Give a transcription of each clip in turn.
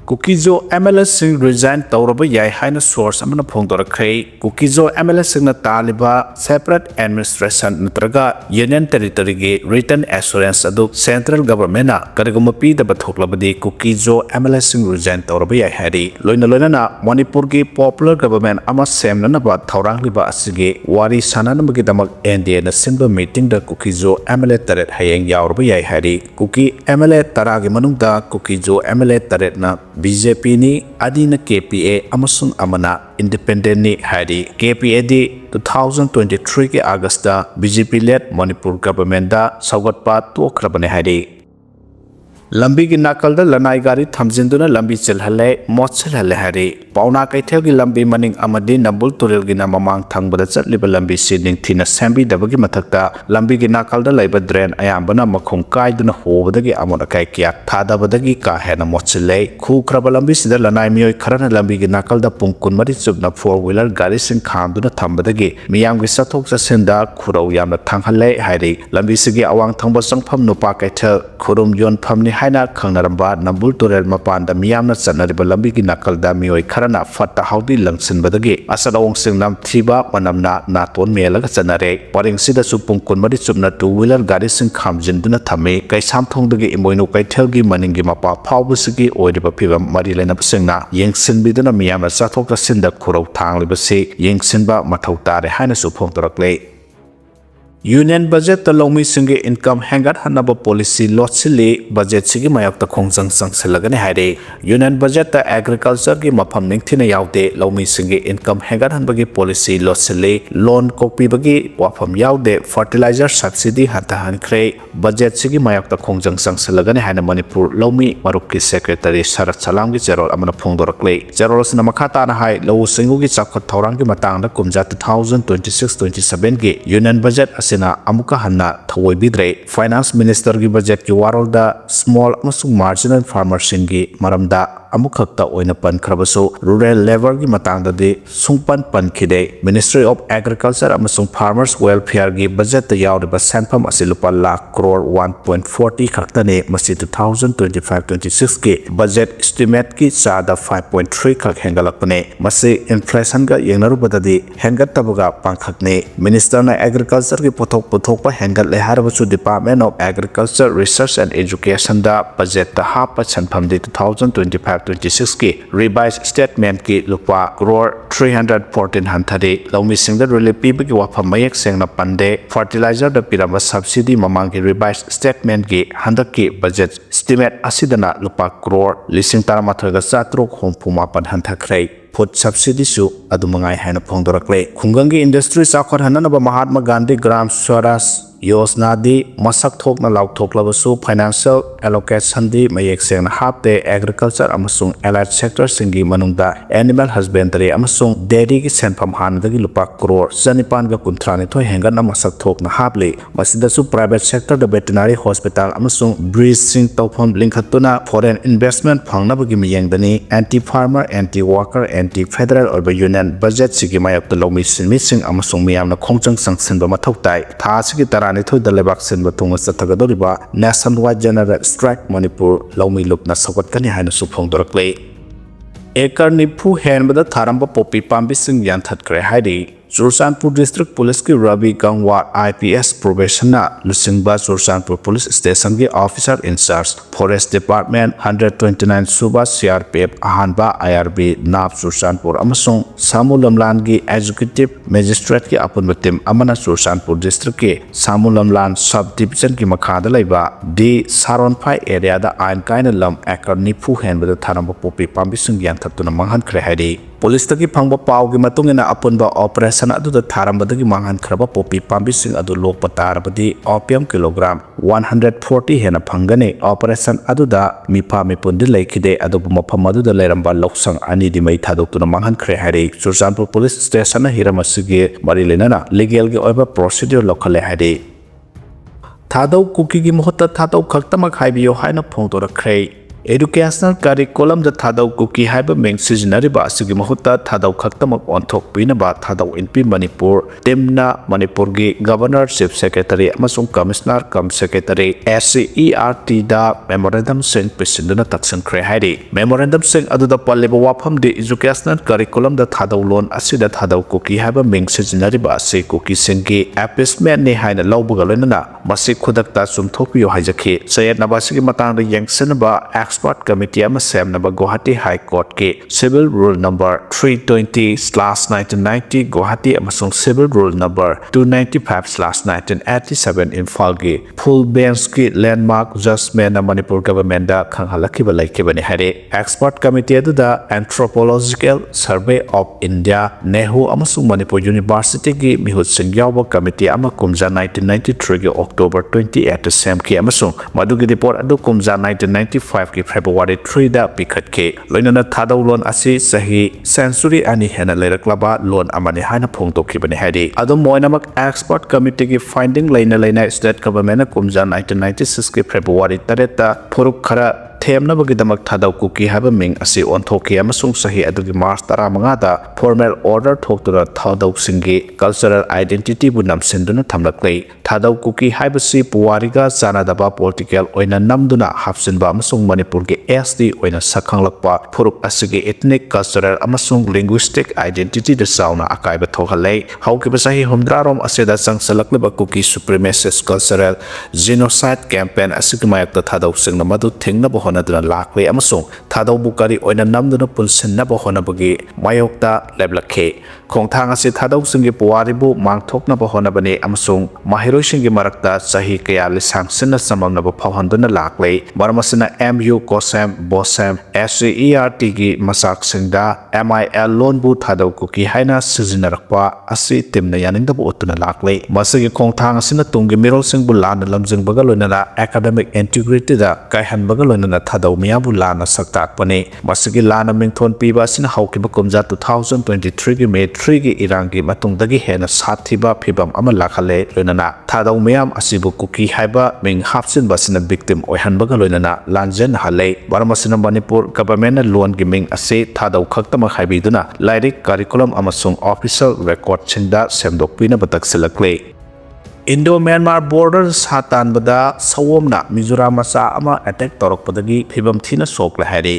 Kukizo MLA sing resign tawraba yai haina source amana phongdorakhrei Kukizo MLA singna taliba separate administration natraga union territory ge written assurance adu central government na kariguma pidaba thoklabadi Kukizo MLA sing resign tawraba yai hari loina na Manipur ge popular government ama semna ba thaurangliba asige wari sananamagi damak NDA na sinba meeting da Kukizo MLA taret hayeng yawraba yai hari Kuki MLA taragi manungda Kukizo MLA taret na BJP ni adina KPA amasung amana independent ni hari KPA di 2023 ke August BJP led Manipur government da saugatpa tokrabane hari lambi gi nakal da lanai gari thamjinduna lambi chelhale motchelhale hari pauna kaithel gi lambi maning amadi nabul turel gi na mamang thangbada chatliba lambi sining thina sambi dabagi mathakta lambi gi nakal da laiba drain ayambana makhong kaiduna hobadagi amona kai kya thadabadagi ka hena motchele khu khraba lambi sida lanai mioi kharana lambi gi nakal da pungkun mari chupna four wheeler gari sing khamduna thambadagi miyam gi sathok chasinda khurau yamna thanghale hari lambi sigi awang thangba sangpham nupa kaithel khurum yon phamni haina khangnaramba nambul turel mapanda miyamna chanariba lambi gi nakal da mioi kharana fatta haudi langsinbadagi asadawong singnam thiba manamna naton melaga chanare paring sida supung kunmari chupna two wheeler gari sing khamjinduna thame kaisam thongdagi imoinu kaithel gi maningi mapa phawbusigi oiriba phibam mari lena singna yengsinbiduna miyamna chathok chasinda khurau thanglibasi yengsinba mathau tare haina su phongtorakle Union budget ta lomi singe income hangat hanaba policy lotsili budget sigi mayak ta khongjang sangselagane haire Union budget ta agriculture gi mafam ningthina yaude lomi singe income hangat hanbagi policy lotsili loan kokpi bagi wafam yaude fertilizer subsidy hantahankhre budget sigi mayak ta khongjang sangselagane haina Manipur lomi maruk ki secretary Sarat Salam gi jerol amana phongdorakle jerol sina makhata na hai lo singu gi chakhot thorang gi matang da kumja 2026-27 gi Union budget na amuka hanna thawai bidre finance minister gi budget ki warol da small amasung marginal farmers singi maramda amukhakta oina pan khrabaso rural level gi matangda de sungpan pan khide Ministry of Agriculture amasung farmers welfare gi budget ta yawriba sanpham asilupa lakh crore 1.40 khaktane masi 2025-26 ki budget estimate ki sada 5.3 khak hengalakpane masi inflation ga yengnarubada de hengattabaga pangkhakne minister na agriculture gi puthokpa hengal le harabasu Department of Agriculture Research and Education da budget ta hapa sanpham de 2025-26 ki revised statement ki lupa crore 314 hanthade lomi singda relief pibagi wafam mayak sengna pande fertilizer da pirama subsidy mamang ki revised statement ki handak ki budget estimate asidana lupa crore lising taramathoga chatruk hompumapan hanthakhrei food subsidy su adumangai haina phongdorakle khungangi industry chakhor hananaba Mahatma Gandhi Gram Swaraj Yojana di masak thokna lauthoklabasu financial allocation di mayek sengna hapte agriculture amasung allied sector singi manungda animal husbandry amasung dairy gi senpham hanadagi lupa crore janipan ga kuntrani thoi hengana masak thokna haple masida su private sector da veterinary hospital amasung bridge sing tawpham linkhatuna foreign investment phangnabagi miyengdani anti farmer anti worker anti federal or union budget sigi mayap to lomi sinmi sing amasung miyamna khongchang sangsinba mathautai tha sigi tarani thoi da lebak sinba thunga chathagadoriba nationwide general strike Manipur lomi lupna sokatkani haina su phongdorakle ekar nipu henbada tharamba popi pambi sing yanthatkre hairi Churchandpur District Police ki Ravi Gangwar IPS Probation Lusingba Churchandpur Police Station ki Officer in Charge Forest Department 129 Suba CRPF Ahanba IRB Nab Churchandpur amasung Samulamlan ki Executive Magistrate ki apunba team amana Churchandpur District ki Samulamlan Sub Division ki makhada laiba D Saronphai area da ain kaina lam ekar nipu henbada tharamba popi pambi sing yanthatuna manghan khre hairi Police taki phangba paw gi matungina apunba operation adu da tharambadagi manghan khraba popi pambi sing adu lokpa tarabadi opium kilogram 140 hena phangane operation adu da mipa mipundi laikide adu mafam adu da leramba loksang ani di mai thadoktuna manghan khre hari Churchandpur Police Station hiramasigi marilena legal gi oiba procedure lokhale hari Thadou Kuki gi mohota Thadou khaktamak haibiyo haina phongtora khre educational curriculum da Thadou Kuki haiba ming sizinariba asigi mahutta Thadou khaktamak onthok pinaba Thadou inpi Manipur timna Manipur gi governor chief secretary amasung commissioner cum secretary SCERT da memorandum sing pisinduna taksankhre haidi memorandum sing aduda palliba wafam de educational curriculum da Thadou lon asida Thadou Kuki haiba ming sizinariba ase Kuki singi appeasement ne haina lawbuga loinana masi khudakta sumthopiyo haijaki sayat nabasigi matangda yengsenaba expert committee ama semnaba Guwahati High Court ke civil rule number 320/1990 Guwahati amasung civil rule number 295/1987 Imphal gi full bench ki landmark judgment na Manipur government da khanghalakhiba laikibani hare expert committee aduda anthropological survey of India Nehu amasung Manipur University gi mihut sing yawba committee ama kumja 1993 gi October 28 sem ki amasung madugi report adu kumja 1995 ki February 3 da pikhatke loinana Thadou lon asi sahi century ani hena leraklaba lon amani haina phongtokhibani hadi adum moinamak expert committee ki finding laina state government na kumja 1996 ki February 3 da phuruk khara themnabagidamak Thadou Kuki haba ming asi onthoki amasung sahi adugi March 15 da formal order thoktura Thadou singi cultural identity bu namsinduna thamlaklei Thadou Kuki haibasi puwariga sanadaba political oina namduna hapsinba amasung Manipur ge SD oina sakhanglakpa phuruk asigi ethnic cultural amasung linguistic identity da sauna akaiba thokhalei haukiba sahi humdrarom aseda sangsalakliba Kuki supremacist cultural genocide campaign asigi mayakta Thadou singna madu thingnaba honaduna lakle amasung Thadou bukari oina namduna pulsinnaba honabagi mayokta leblakhe khongthang ase Thadou singi puwaribu mangthoknaba honabani amasung mahiroi singi marakta sahi kaya lisang sinna samamnaba phawhanduna lakle maramasina MU Kosam Bosam SCERT gi masak singda MIL lonbu Thadou Kuki haina sizinarakpa asi timna yaningdabu utuna lakle masigi khongthang asina tunggi mirol singbu lana lamjingbaga loinana academic integrity da kaihanbaga loinana Thadou miyabu lana saktakpane masigi lana mingthon piba asina haukiba kumja 2023 gi May 3 gi irangi matungdagi hena sathiba phibam ama lakhale loinana Thadou miyam asibu Kuki haiba ming hapsin basina victim oihanbaga loinana lanjen hale baramasina Manipur government loan gi ming ase Thadou khaktama haibiduna lairik curriculum amasung official record chinda semdokpina bataksilakle Indo-Myanmar border satan bada sawomna Mizoram masa ama attack torokpadagi phibam thina sokla hari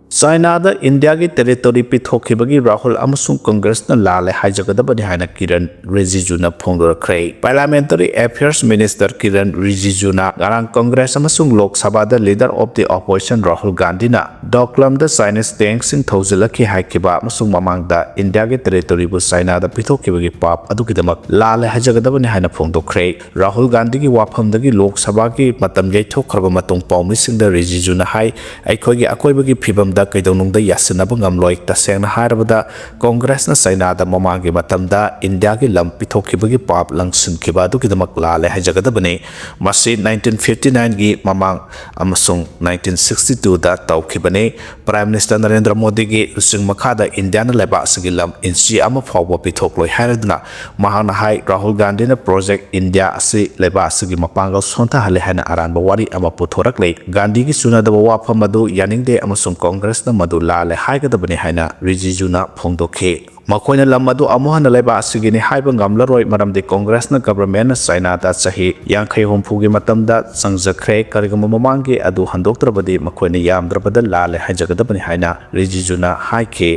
China da India gi territory pithokhibagi Rahul amasung Congress na lale haijagadabani haina Kiran Rijiju na phongdorkhre Parliamentary Affairs Minister Kiran Rijiju na garang Congress amasung Lok Sabha da leader of the opposition Rahul Gandhi na doklam da Chinese tanks in thozilaki haikiba amasung mamang da India gi territory bu China da pithokhibagi pap adugidamak lale haijagadabani haina phongdorkhre Rahul Gandhi gi waphamdagi Lok Sabha gi matam yaithokhraba matung pawmising da Rijiju na hai aikhogi akoibagi phibam da kaidonungda yasinaba ngamloi tasengna hairabada Congress na China da mamangi matamda India gi lam pithokhibagi pap langsinkiba adugidamak lale haijagadabani masi 1959 gi mamang amasung 1962 da tawkhibani Prime Minister Narendra Modi gi using makhada India na leba asigi lam inchi ama phawba pithokloi hairaduna mahana hai Rahul Gandhi na project India asi leba asigi mapangal sonta hale hana aranba wari ama puthoraklei Gandhi gi sunadaba wafam adu yaningde amasung Congress na madu lale haigadabani haina Rijiju na phongdokhe makoina lam adu amohana leba asigini haiba ngamlaroi maramde Congress na government na China da sahi yankhai hompugi matamda sangjakhre karigama mamangi adu handoktrabadi makoina yamdrabada lale haijagadabani haina Rijiju na haike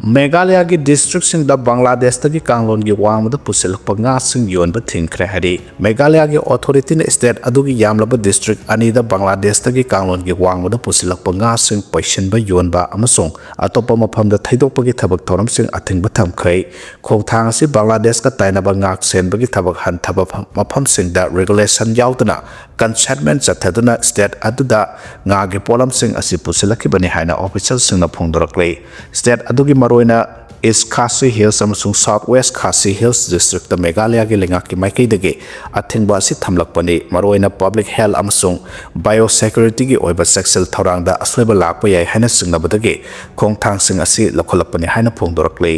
Meghalaya gi district sing da Bangladesh tagi kanglon gi wangmada pusilakpa nga sing yonba thingkhre hari Meghalaya gi authority na state adugi yamlaba district ani da Bangladesh tagi kanglon gi wangmada pusilakpa nga sing paishinba yonba amasung atopa maphamda thaidokpagi thabak thoram sing athingba thamkhai khongthang asi Bangladesh ka tainaba ngak senbagi thabak hanthaba mapham sing da regulation yaudana consentment chathaduna state aduda nga gi polam sing asi pusilakibani haina official sing na phongdorakle state adugi maroina East Khasi Hills amasung Southwest Khasi Hills district da Meghalaya gi lengaki maikaidagi athingba asi thamlakpani maroina public health amasung biosecurity gi oiba sexual thorangda asweba lakpa yai haina singnabadagi khongthang sing asi lakholapani haina phongdorakle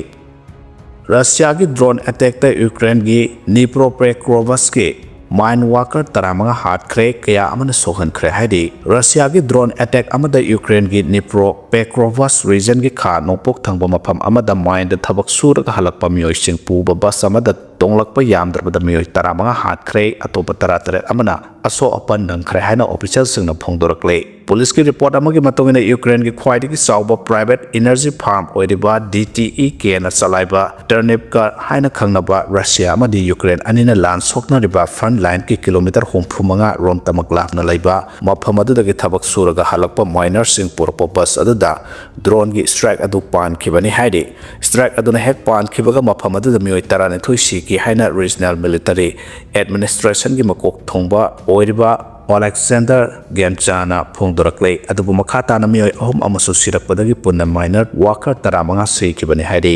Russia gi drone attack da Ukraine gi Dnipropetrovsk gi mine worker taramanga hatkre kaya amana sohankre haidi Russia gi drone attack amada Ukraine gi Dnipro Pekrovsk region gi kha nopok thangba mafam amada mine da thabak suraga halakpa mioi sing puba bus amada tonglakpa yamdrabada mioi taramanga hatkre atopa taratare amana aso apan nangkhre haina official singna phongdorakle police ki report amagi matongina Ukraine gi khwaidigi sauba private energy farm oidiba DTE ke na salaiba turnip ka haina khangnaba Russia amadi Ukraine anina lan sokna riba front line ki kilometer humphumanga rom tamak lapna laiba mafam adudagi thabak suraga halakpa miner sing purpo bus aduda drone gi strike adu pan khibani haidi strike aduna hek pan khibaga mafam aduda mioi tarane thoisi ki haina regional military administration gi makok thongba oiriba Alexander Gemchana phongdorakle adubu makha tana mioi ahum amasu sirakpadagi punna minor worker taramanga sei kibani haidi